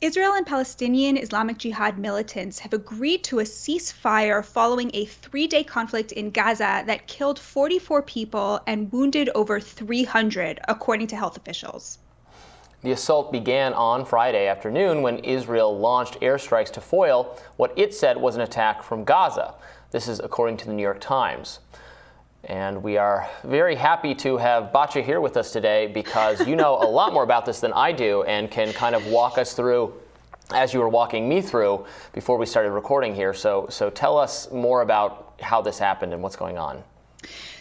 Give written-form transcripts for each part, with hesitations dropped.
Israel and Palestinian Islamic Jihad militants have agreed to a ceasefire following a 3-day conflict in Gaza that killed 44 people and wounded over 300, according to health officials. The assault began on Friday afternoon when Israel launched airstrikes to foil what it said was an attack from Gaza. This is according to the New York Times. And we are very happy to have Batya here with us today because you know a lot more about this than I do and can kind of walk us through as you were walking me through before we started recording here. So tell us more about how this happened and what's going on.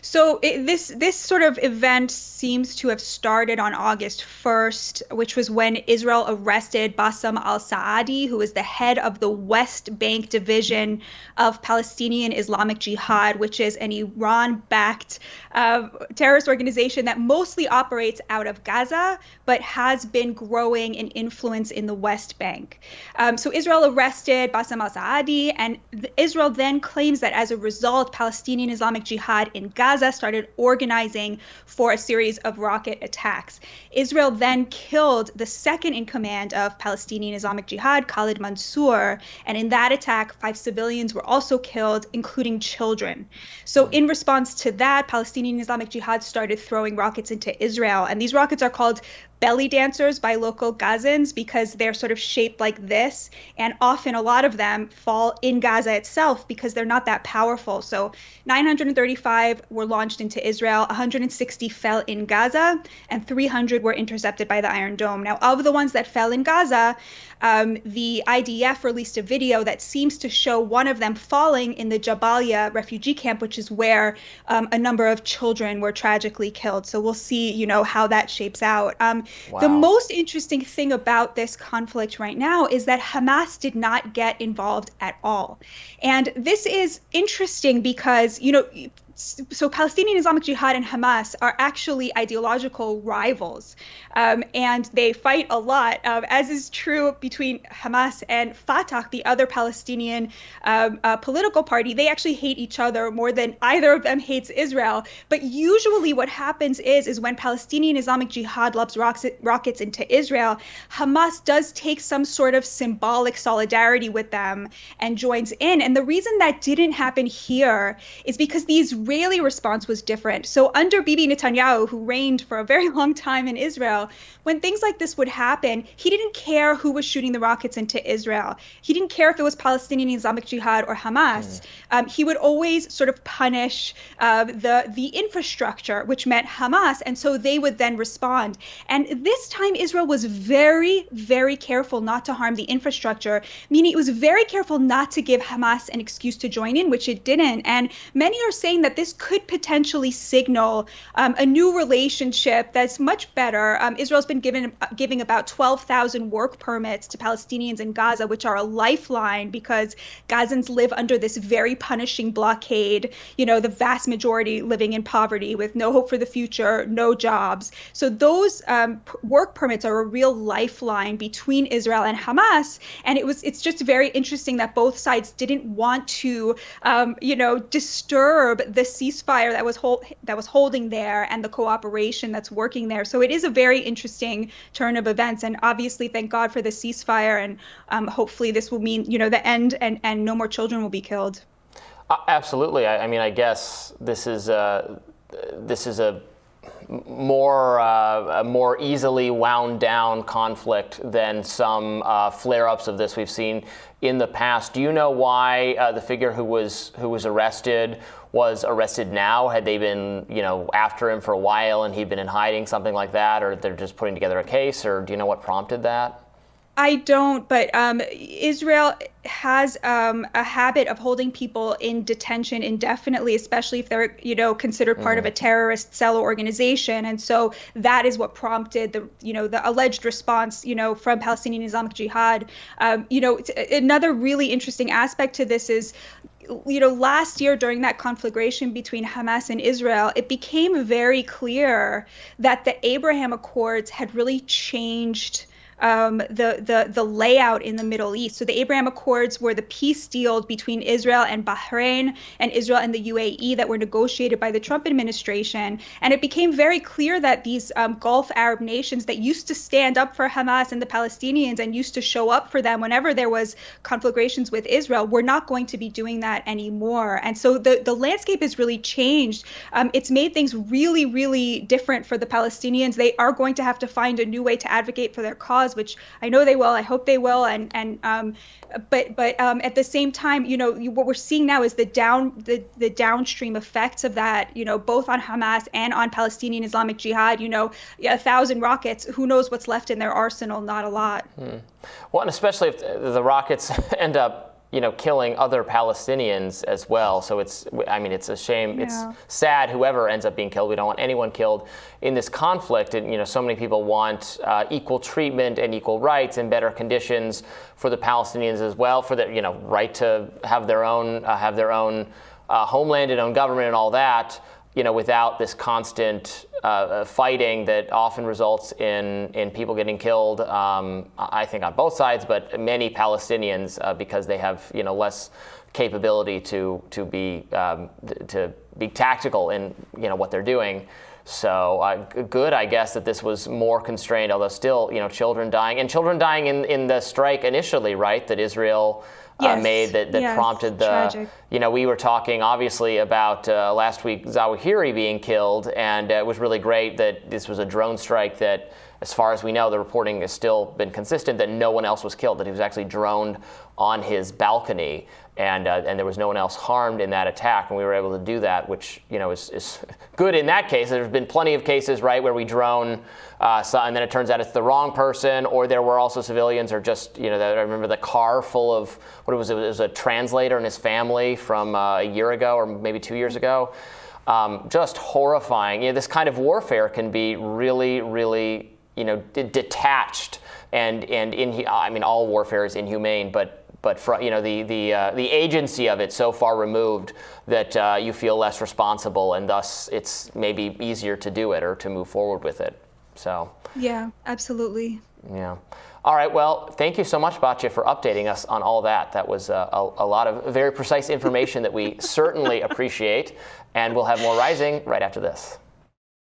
So this sort of event seems to have started on August 1st, which was when Israel arrested Bassem al-Saadi, who is the head of the West Bank division of Palestinian Islamic Jihad, which is an Iran-backed terrorist organization that mostly operates out of Gaza, but has been growing in influence in the West Bank. So Israel arrested Bassem al-Saadi, and Israel then claims that as a result, Palestinian Islamic Jihad in Gaza started organizing for a series of rocket attacks. Israel then killed the second in command of Palestinian Islamic Jihad, Khalid Mansour, and in that attack, 5 civilians were also killed, including children. So in response to that, Palestinian Islamic Jihad started throwing rockets into Israel, and these rockets are called belly dancers by local Gazans because they're sort of shaped like this, and often a lot of them fall in Gaza itself because they're not that powerful. So 935 were launched into Israel, 160 fell in Gaza, and 300 were intercepted by the Iron Dome. Now, of the ones that fell in Gaza, the IDF released a video that seems to show one of them falling in the Jabalia refugee camp, which is where a number of children were tragically killed. So we'll see, how that shapes out. Wow. The most interesting thing about this conflict right now is that Hamas did not get involved at all. And this is interesting because, so Palestinian Islamic Jihad and Hamas are actually ideological rivals, and they fight a lot, as is true between Hamas and Fatah, the other Palestinian political party. They actually hate each other more than either of them hates Israel. But usually what happens is when Palestinian Islamic Jihad loves rockets into Israel, Hamas does take some sort of symbolic solidarity with them and joins in. And the reason that didn't happen here is because the Israeli response was different. So under Bibi Netanyahu, who reigned for a very long time in Israel, when things like this would happen, he didn't care who was shooting the rockets into Israel. He didn't care if it was Palestinian Islamic Jihad or Hamas. He would always sort of punish the infrastructure, which meant Hamas, and so they would then respond. And this time, Israel was very, very careful not to harm the infrastructure, meaning it was very careful not to give Hamas an excuse to join in, which it didn't. And many are saying that this could potentially signal a new relationship that's much better. Israel's been giving about 12,000 work permits to Palestinians in Gaza, which are a lifeline because Gazans live under this very punishing blockade, the vast majority living in poverty with no hope for the future, no jobs. So those work permits are a real lifeline between Israel and Hamas. And it's just very interesting that both sides didn't want to, disturb the ceasefire that was holding there and the cooperation that's working there. So it is a very interesting turn of events. And obviously, thank God for the ceasefire. And hopefully this will mean, the end and no more children will be killed. Absolutely. I guess this is a more easily wound down conflict than some flare-ups of this we've seen in the past. Do you know why the figure who was arrested was arrested now? Had they been, after him for a while and he'd been in hiding, something like that, or they're just putting together a case, or do you know what prompted that? I don't, but Israel has a habit of holding people in detention indefinitely, especially if they're, considered part of a terrorist cell organization. And so that is what prompted the alleged response, from Palestinian Islamic Jihad. Another really interesting aspect to this is, last year during that conflagration between Hamas and Israel, it became very clear that the Abraham Accords had really changed the layout in the Middle East. So the Abraham Accords were the peace deal between Israel and Bahrain and Israel and the UAE that were negotiated by the Trump administration. And it became very clear that these Gulf Arab nations that used to stand up for Hamas and the Palestinians and used to show up for them whenever there was conflagrations with Israel were not going to be doing that anymore. And so the landscape has really changed. It's made things really, really different for the Palestinians. They are going to have to find a new way to advocate for their cause, which I know they will. I hope they will. But at the same time, what we're seeing now is the downstream effects of that, both on Hamas and on Palestinian Islamic Jihad. 1,000 rockets. Who knows what's left in their arsenal? Not a lot. Well, and especially if the rockets end up killing other Palestinians as well. So it's a shame. Yeah. It's sad whoever ends up being killed. We don't want anyone killed in this conflict. And, so many people want equal treatment and equal rights and better conditions for the Palestinians as well, for the, right to have their own homeland and own government and all that, without this constant fighting that often results in people getting killed, I think on both sides, but many Palestinians because they have less capability to be tactical in what they're doing. So good, I guess, that this was more constrained, although still children dying in the strike initially, right? That Israel made that prompted the tragic. We were talking obviously about last week Zawahiri being killed, and it was really great that this was a drone strike that, as far as we know, the reporting has still been consistent that no one else was killed, that he was actually droned on his balcony, and there was no one else harmed in that attack, and we were able to do that, which is good in that case. There's been plenty of cases, right, where we drone and then it turns out it's the wrong person, or there were also civilians, or just I remember the car full of it was a translator and his family from a year ago or maybe 2 years ago. Just horrifying. This kind of warfare can be really, really detached and all warfare is inhumane, but the agency of it so far removed that you feel less responsible, and thus it's maybe easier to do it or to move forward with it. So yeah, absolutely. Yeah. All right. Well, thank you so much, Batya, for updating us on all that. That was a lot of very precise information that we certainly appreciate, and we'll have more Rising right after this.